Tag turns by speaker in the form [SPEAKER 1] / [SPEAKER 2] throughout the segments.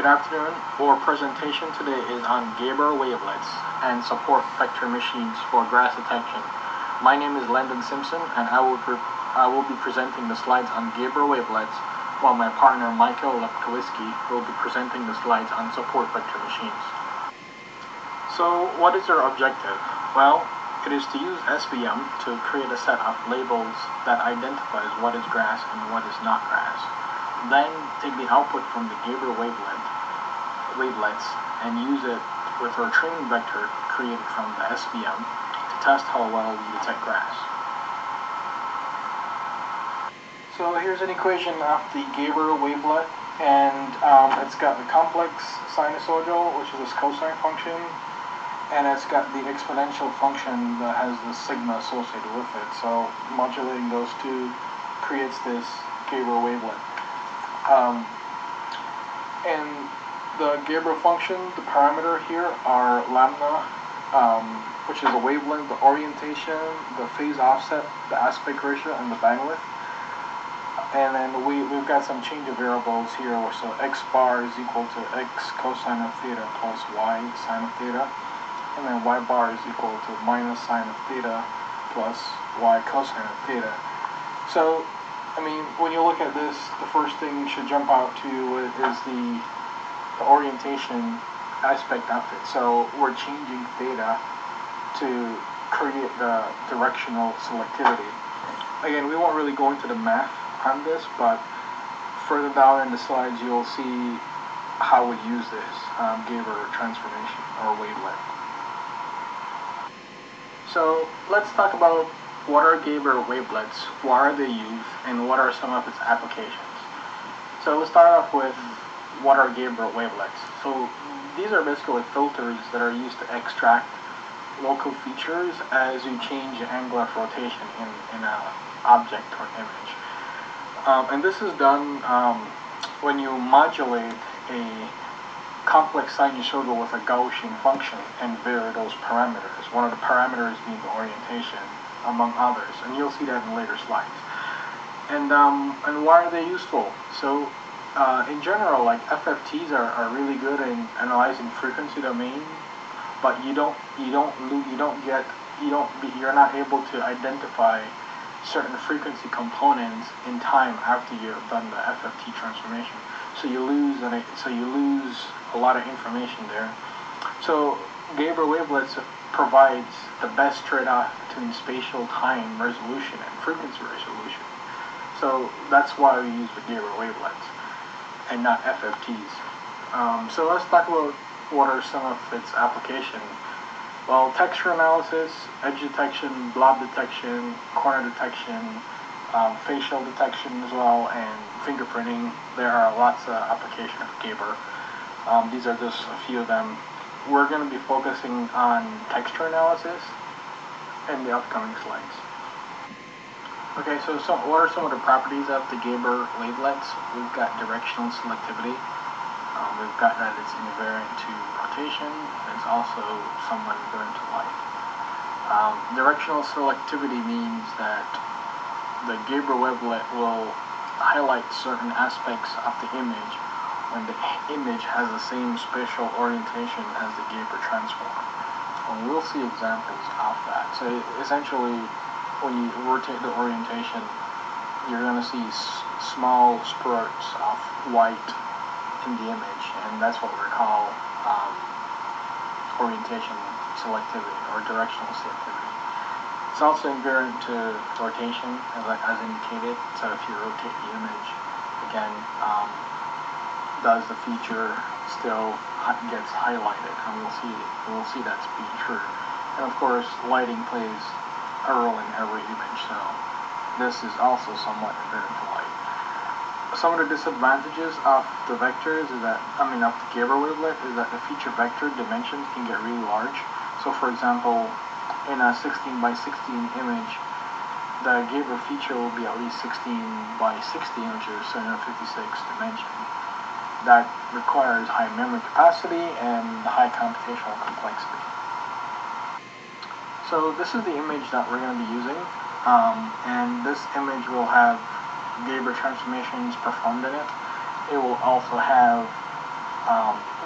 [SPEAKER 1] Good afternoon. Our presentation today is on Gabor wavelets and support vector machines for grass detection. My name is Lendon Simpson, and I will be presenting the slides on Gabor wavelets, while my partner Michael Lepkowski will be presenting the slides on support vector machines. So, what is our objective? Well, it is to use SVM to create a set of labels that identifies what is grass and what is not grass. Then take the output from the Gabor wavelets and use it with our training vector created from the SVM to test how well we detect grass. So here's an equation of the Gabor wavelet, and it's got the complex sinusoidal, which is this cosine function, and it's got the exponential function that has the sigma associated with it. So modulating those two creates this Gabor wavelet. And the Gabor function, the parameter here are lambda, which is the wavelength, the orientation, the phase offset, the aspect ratio, and the bandwidth. And then we've got some change of variables here, so x bar is equal to x cosine of theta plus y sine of theta, and then y bar is equal to minus sine of theta plus y cosine of theta. So I mean, when you look at this, the first thing you should jump out to is the orientation aspect of it. So we're changing theta to create the directional selectivity. Again, we won't really go into the math on this, but further down in the slides you'll see how we use this Gabor transformation or wavelet. So let's talk about what are Gabor wavelets, why are they used, and what are some of its applications. So let's start off with what are Gabor wavelets. So these are basically filters that are used to extract local features as you change the angle of rotation in an object or image. And this is done when you modulate a complex sinusoidal with a Gaussian function and vary those parameters. One of the parameters being the orientation, among others, and you'll see that in later slides. And why are they useful? So in general, like FFTs are really good in analyzing frequency domain, but you're not able to identify certain frequency components in time after you've done the FFT transformation. So you lose a lot of information there. So Gabor wavelets provides the best trade-off between spatial time resolution and frequency resolution. So that's why we use the Gabor wavelets and not FFTs. So let's talk about what are some of its applications. Well, texture analysis, edge detection, blob detection, corner detection, facial detection as well, and fingerprinting. There are lots of applications of Gabor. These are just a few of them. We're going to be focusing on texture analysis in the upcoming slides. Okay, so what are some of the properties of the Gabor wavelets? We've got directional selectivity. We've got that it's invariant to rotation. It's also somewhat invariant to light. Directional selectivity means that the Gabor wavelet will highlight certain aspects of the image when the image has the same spatial orientation as the Gabor transform. And we'll see examples of that. So essentially, when you rotate the orientation, you're going to see small spurts of white in the image, and that's what we call orientation selectivity or directional selectivity. It's also invariant to rotation, as indicated. So if you rotate the image, again, does the feature still gets highlighted, and we'll see that's being true. And of course, lighting plays a role in every image, so this is also somewhat invariant to light. Some of the disadvantages of the vectors is that, of the Gabor wavelet, is that the feature vector dimensions can get really large. So for example, in a 16 by 16 image, the Gabor feature will be at least 16 by 16, which is 756 dimension. That requires high memory capacity and high computational complexity. So this is the image that we're going to be using, and this image will have Gabor transformations performed in it. It will also have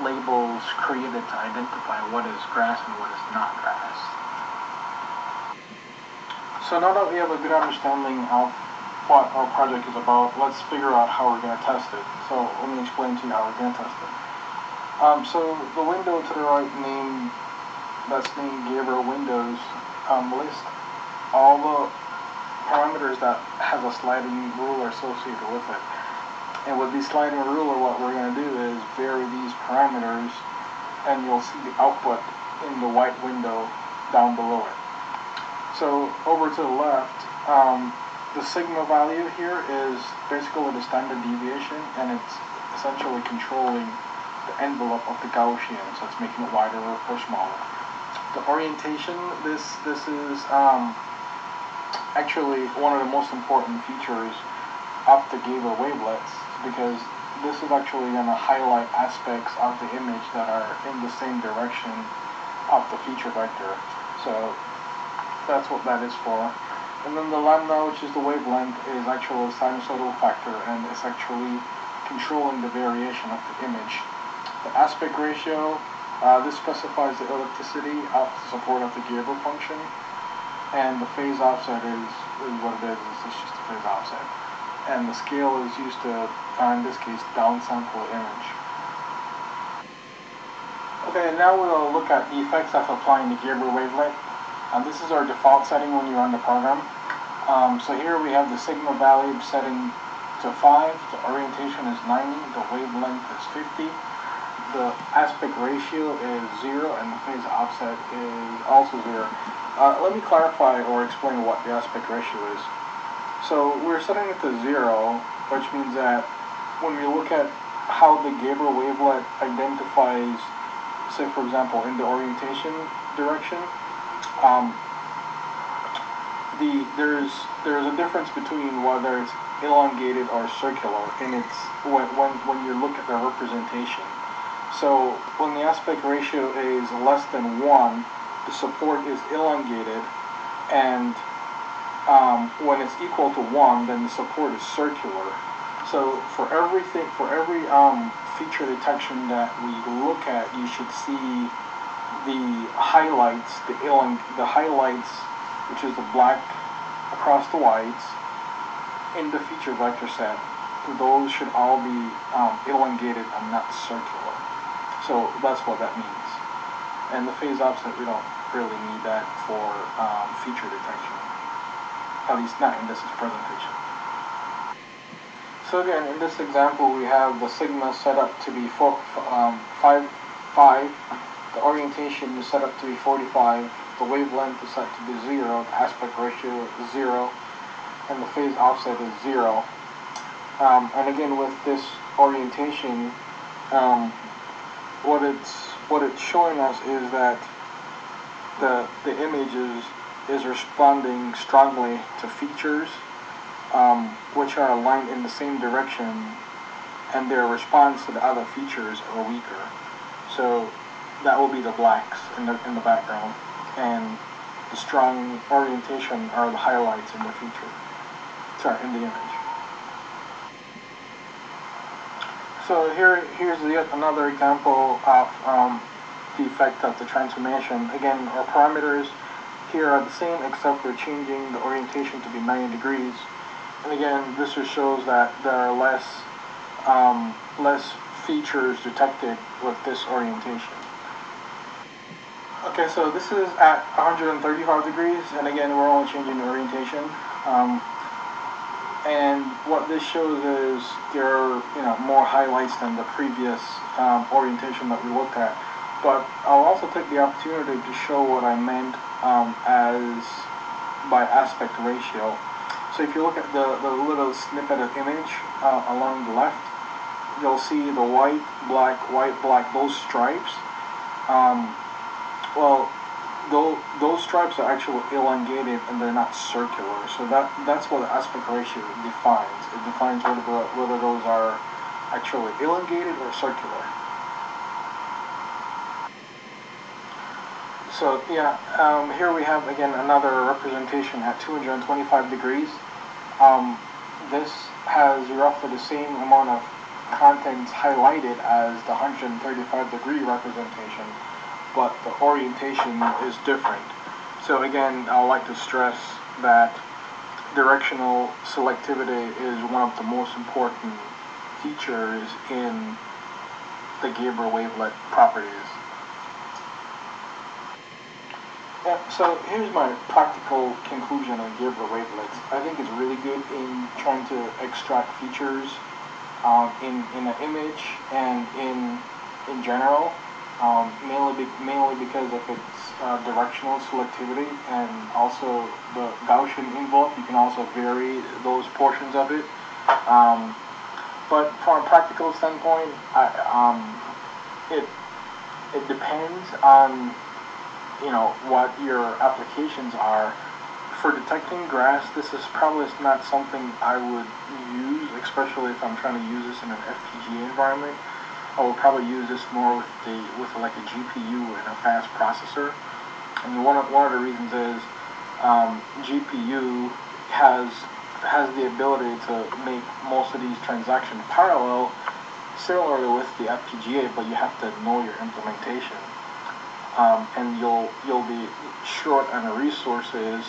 [SPEAKER 1] labels created to identify what is grass and what is not grass. So now that we have a good understanding of what our project is about, let's figure out how we're going to test it. So let me explain to you how we're going to test it. So the window to the right that's named Gabor Windows lists all the parameters that has a sliding ruler associated with it. And with the sliding ruler, what we're going to do is vary these parameters, and you'll see the output in the white window down below it. So over to the left, the sigma value here is basically the standard deviation, and it's essentially controlling the envelope of the Gaussian, so it's making it wider or smaller. The orientation, this is actually one of the most important features of the Gabor wavelets, because this is actually going to highlight aspects of the image that are in the same direction of the feature vector. So that's what that is for. And then the lambda, which is the wavelength, is actually a sinusoidal factor, and it's actually controlling the variation of the image. The aspect ratio, this specifies the ellipticity of the support of the Gabor function, and the phase offset is what it is. It's just a phase offset. And the scale is used to, in this case, downsample the image. Okay, now we'll look at the effects of applying the Gabor wavelet. This is our default setting when you run the program. So here we have the sigma value setting to 5, the orientation is 90, the wavelength is 50, the aspect ratio is 0, and the phase offset is also 0. Let me clarify or explain what the aspect ratio is. So we're setting it to 0, which means that when we look at how the Gabor wavelet identifies, say for example in the orientation direction, there's a difference between whether it's elongated or circular in its when you look at the representation. So when the aspect ratio is less than 1, the support is elongated, and when it's equal to 1, then the support is circular. So for every feature detection that we look at, you should see the highlights, the highlights, which is the black across the whites, in the feature vector set. Those should all be elongated and not circular. So that's what that means. And the phase offset, we don't really need that for feature detection. At least not in this presentation. So again, in this example, we have the sigma set up to be 5. The orientation is set up to be 45. The wavelength is set to be 0. The aspect ratio is 0, and the phase offset is 0. And again, with this orientation, what it's showing us is that the image is responding strongly to features which are aligned in the same direction, and their response to the other features are weaker. So that will be the blacks in the background, and the strong orientation are the highlights in the in the image. So here's yet another example of the effect of the transformation. Again, our parameters here are the same, except we're changing the orientation to be 90 degrees. And again, this just shows that there are less features detected with this orientation. Okay, so this is at 135 degrees, and again, we're only changing the orientation. And what this shows is there are more highlights than the previous orientation that we looked at. But I'll also take the opportunity to show what I meant as by aspect ratio. So if you look at the little snippet of image along the left, you'll see the white, black, those stripes. Well, those stripes are actually elongated and they're not circular. So that's what the aspect ratio defines. It defines whether those are actually elongated or circular. So yeah, here we have again another representation at 225 degrees. This has roughly the same amount of content's highlighted as the 135-degree representation, but the orientation is different. So again, I would like to stress that directional selectivity is one of the most important features in the Gabor Wavelet properties. Yeah, so here's my practical conclusion on Gabor wavelets. I think it's really good in trying to extract features in an image and in general, mainly because of its directional selectivity and also the Gaussian envelope. You can also vary those portions of it. But from a practical standpoint, it depends on what your applications are. For detecting grass, this is probably not something I would use, especially if I'm trying to use this in an FPGA environment. I would probably use this more with like a GPU and a fast processor. And one of the reasons is GPU has the ability to make most of these transactions parallel, similarly with the FPGA, but you have to know your implementation. And you'll be short on resources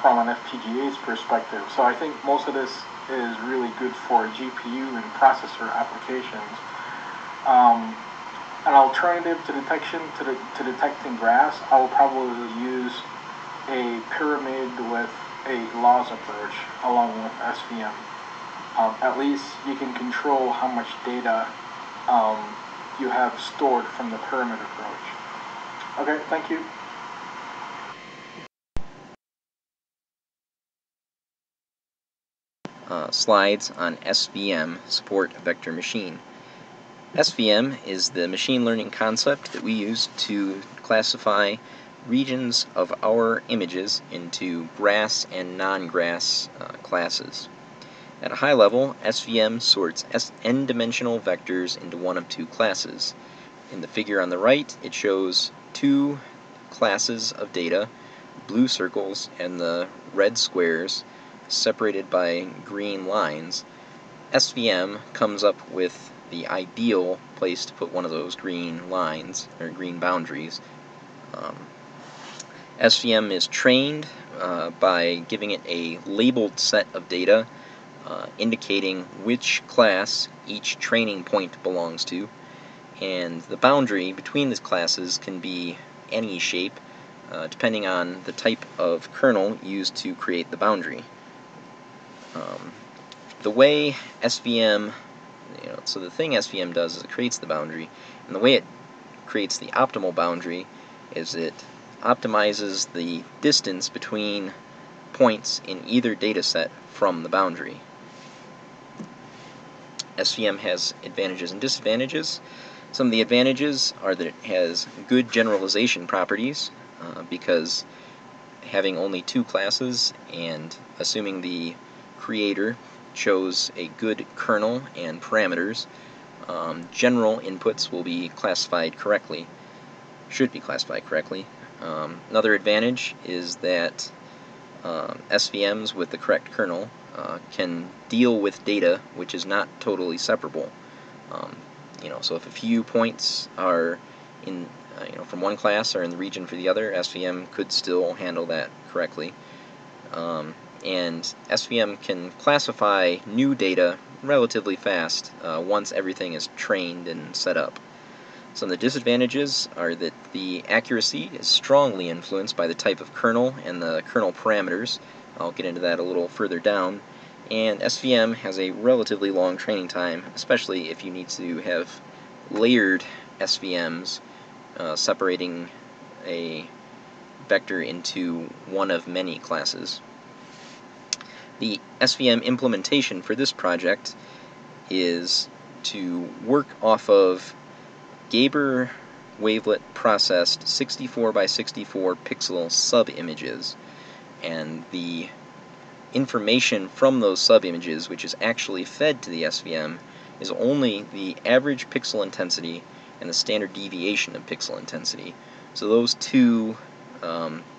[SPEAKER 1] from an FPGA's perspective. So I think most of this is really good for GPU and processor applications. An alternative to detecting grass, I will probably use a pyramid with a loss approach along with SVM. At least you can control how much data you have stored from the pyramid approach. Okay, thank you.
[SPEAKER 2] Slides on SVM support vector machine. SVM is the machine learning concept that we use to classify regions of our images into grass and non-grass classes. At a high level, SVM sorts n-dimensional vectors into one of two classes. In the figure on the right, it shows two classes of data, blue circles and the red squares, separated by green lines. SVM comes up with the ideal place to put one of those green lines, or green boundaries. SVM is trained by giving it a labeled set of data indicating which class each training point belongs to, and the boundary between these classes can be any shape depending on the type of kernel used to create the boundary. The way SVM, so the thing SVM does is it creates the boundary, and the way it creates the optimal boundary is it optimizes the distance between points in either data set from the boundary. SVM has advantages and disadvantages. Some of the advantages are that it has good generalization properties because having only two classes and assuming the creator chose a good kernel and parameters, general inputs will be classified correctly, should be classified correctly. Another advantage is that SVMs with the correct kernel can deal with data which is not totally separable. So if a few points are in, from one class are in the region for the other, SVM could still handle that correctly. And SVM can classify new data relatively fast once everything is trained and set up. Some of the disadvantages are that the accuracy is strongly influenced by the type of kernel and the kernel parameters. I'll get into that a little further down. And SVM has a relatively long training time, especially if you need to have layered SVMs separating a vector into one of many classes. The SVM implementation for this project is to work off of Gabor Wavelet processed 64 by 64 pixel sub-images, and the information from those sub-images, which is actually fed to the SVM, is only the average pixel intensity and the standard deviation of pixel intensity. So those two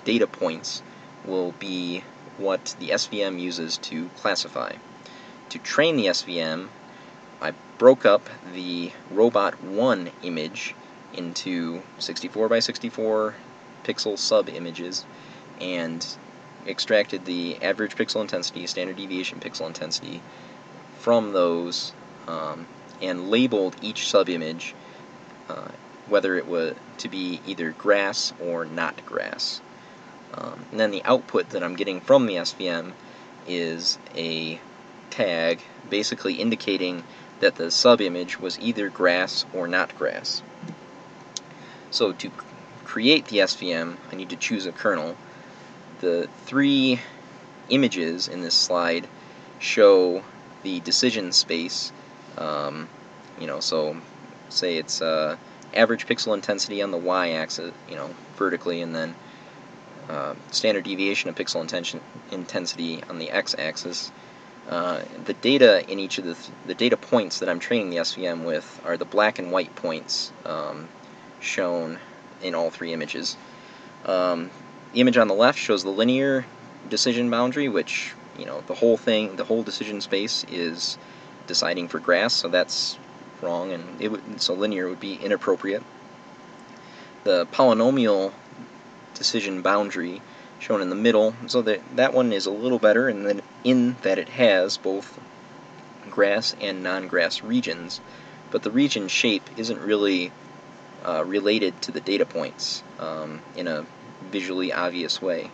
[SPEAKER 2] data points will be what the SVM uses to classify. To train the SVM, I broke up the Robot 1 image into 64 by 64 pixel sub-images and extracted the average pixel intensity, standard deviation pixel intensity from those, and labeled each sub-image whether it was to be either grass or not grass. And then the output that I'm getting from the SVM is a tag basically indicating that the sub-image was either grass or not grass. So to create the SVM, I need to choose a kernel. The 3 images in this slide show the decision space. So say it's average pixel intensity on the y-axis, vertically, and then standard deviation of pixel intensity on the x-axis. The data in each of the data points that I'm training the SVM with are the black and white points shown in all 3 images. The image on the left shows the linear decision boundary, which, the whole decision space is deciding for grass, so that's wrong, and so linear would be inappropriate. The polynomial decision boundary shown in the middle, so that one is a little better, and then in that it has both grass and non-grass regions, but the region shape isn't really related to the data points in a visually obvious way.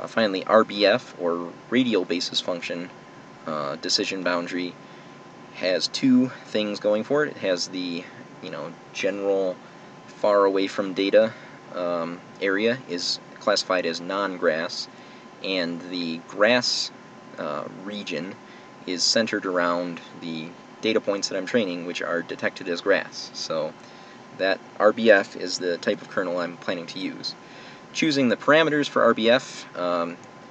[SPEAKER 2] Finally, RBF, or radial basis function decision boundary, has 2 things going for it. It has the general far away from data area is classified as non-grass, and the grass region is centered around the data points that I'm training, which are detected as grass. So that RBF is the type of kernel I'm planning to use. Choosing the parameters for RBF,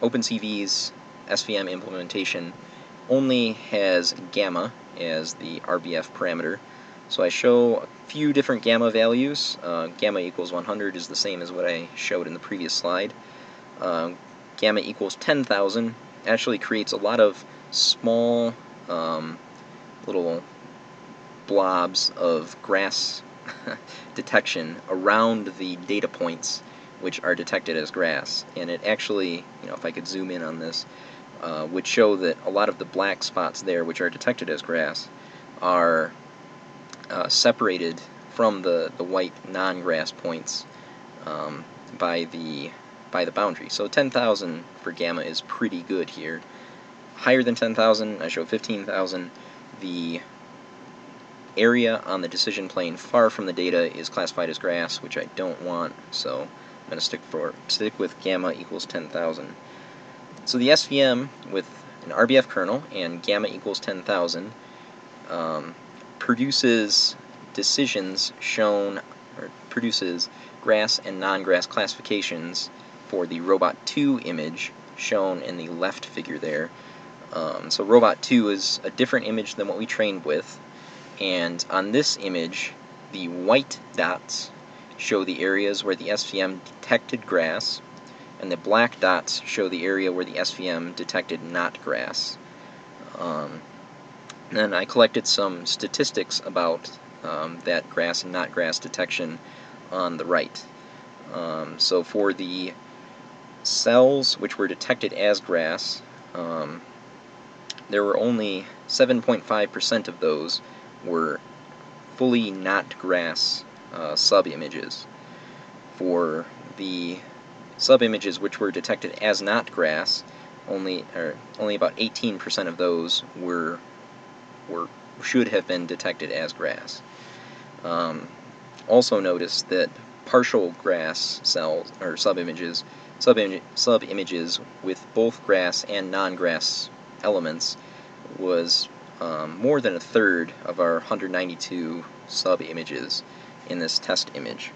[SPEAKER 2] OpenCV's SVM implementation only has gamma as the RBF parameter. So I show a few different gamma values. Gamma equals 100 is the same as what I showed in the previous slide. Gamma equals 10,000 actually creates a lot of small little blobs of grass detection around the data points which are detected as grass. And it actually, if I could zoom in on this, would show that a lot of the black spots there, which are detected as grass, are separated from the white non-grass points by the boundary. So 10,000 for gamma is pretty good here. Higher than 10,000, I show 15,000. The area on the decision plane far from the data is classified as grass, which I don't want, so I'm going to stick with gamma equals 10,000. So the SVM with an RBF kernel and gamma equals 10,000 produces decisions produces grass and non-grass classifications for the Robot 2 image shown in the left figure there. So Robot 2 is a different image than what we trained with, and on this image the white dots show the areas where the SVM detected grass, and the black dots show the area where the SVM detected not grass. Then I collected some statistics about that grass and not grass detection on the right. So for the cells which were detected as grass, there were only 7.5% of those were fully not grass sub-images. For the sub-images which were detected as not grass, only about 18% of those should have been detected as grass. Also notice that partial grass cells or sub-images with both grass and non-grass elements was more than a third of our 192 sub-images in this test image.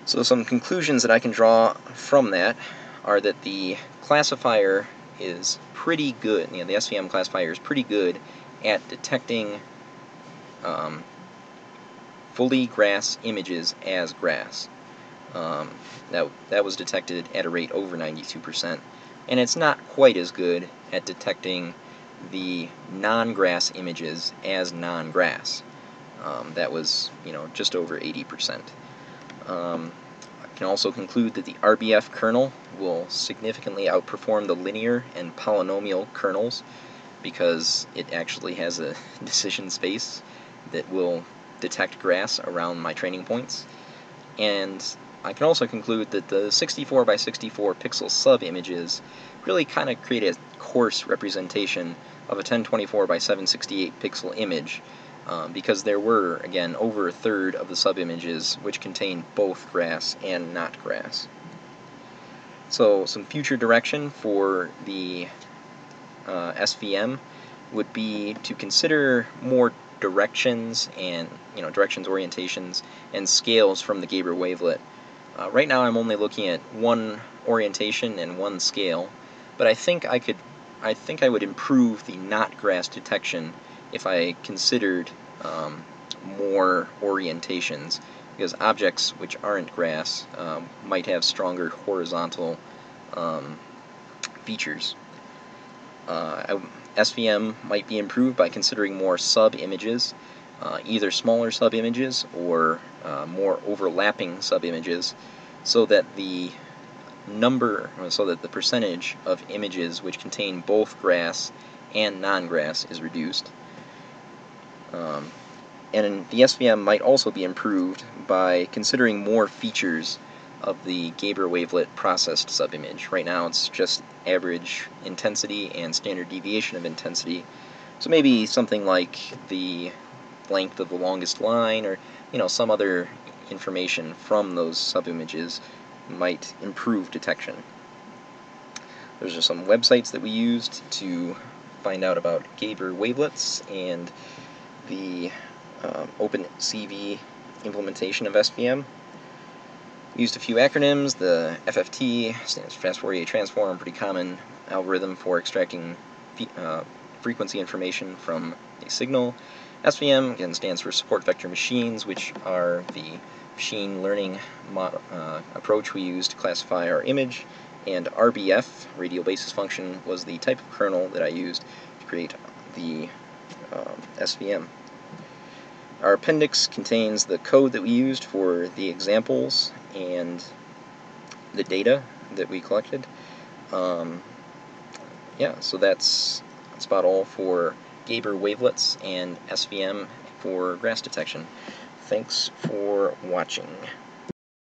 [SPEAKER 2] So some conclusions that I can draw from that are that the classifier is pretty good. The SVM classifier is pretty good at detecting fully grass images as grass. That was detected at a rate over 92%, and it's not quite as good at detecting the non-grass images as non-grass. That was, just over 80%. I can also conclude that the RBF kernel will significantly outperform the linear and polynomial kernels because it actually has a decision space that will detect grass around my training points. And I can also conclude that the 64 by 64 pixel sub-images really kind of create a coarse representation of a 1024 by 768 pixel image, because there were, again, over a third of the sub-images which contain both grass and not grass. So some future direction for the SVM would be to consider more directions and directions, orientations, and scales from the Gabor Wavelet. Right now I'm only looking at one orientation and one scale, but I think I would improve the not grass detection if I considered more orientations, because objects which aren't grass might have stronger horizontal features. SVM might be improved by considering more sub-images, either smaller sub-images or more overlapping sub-images, so that the percentage of images which contain both grass and non-grass is reduced. And the SVM might also be improved by considering more features of the Gabor Wavelet processed subimage. Right now it's just average intensity and standard deviation of intensity. So maybe something like the length of the longest line, or some other information from those subimages might improve detection. Those are some websites that we used to find out about Gabor Wavelets and the OpenCV implementation of SVM. We used a few acronyms. The FFT stands for Fast Fourier Transform, pretty common algorithm for extracting frequency information from a signal. SVM, again, stands for Support Vector Machines, which are the machine learning approach we use to classify our image. And RBF, Radial Basis Function, was the type of kernel that I used to create the SVM. Our appendix contains the code that we used for the examples and the data that we collected. So that's about all for Gabor Wavelets and SVM for grass detection. Thanks for watching.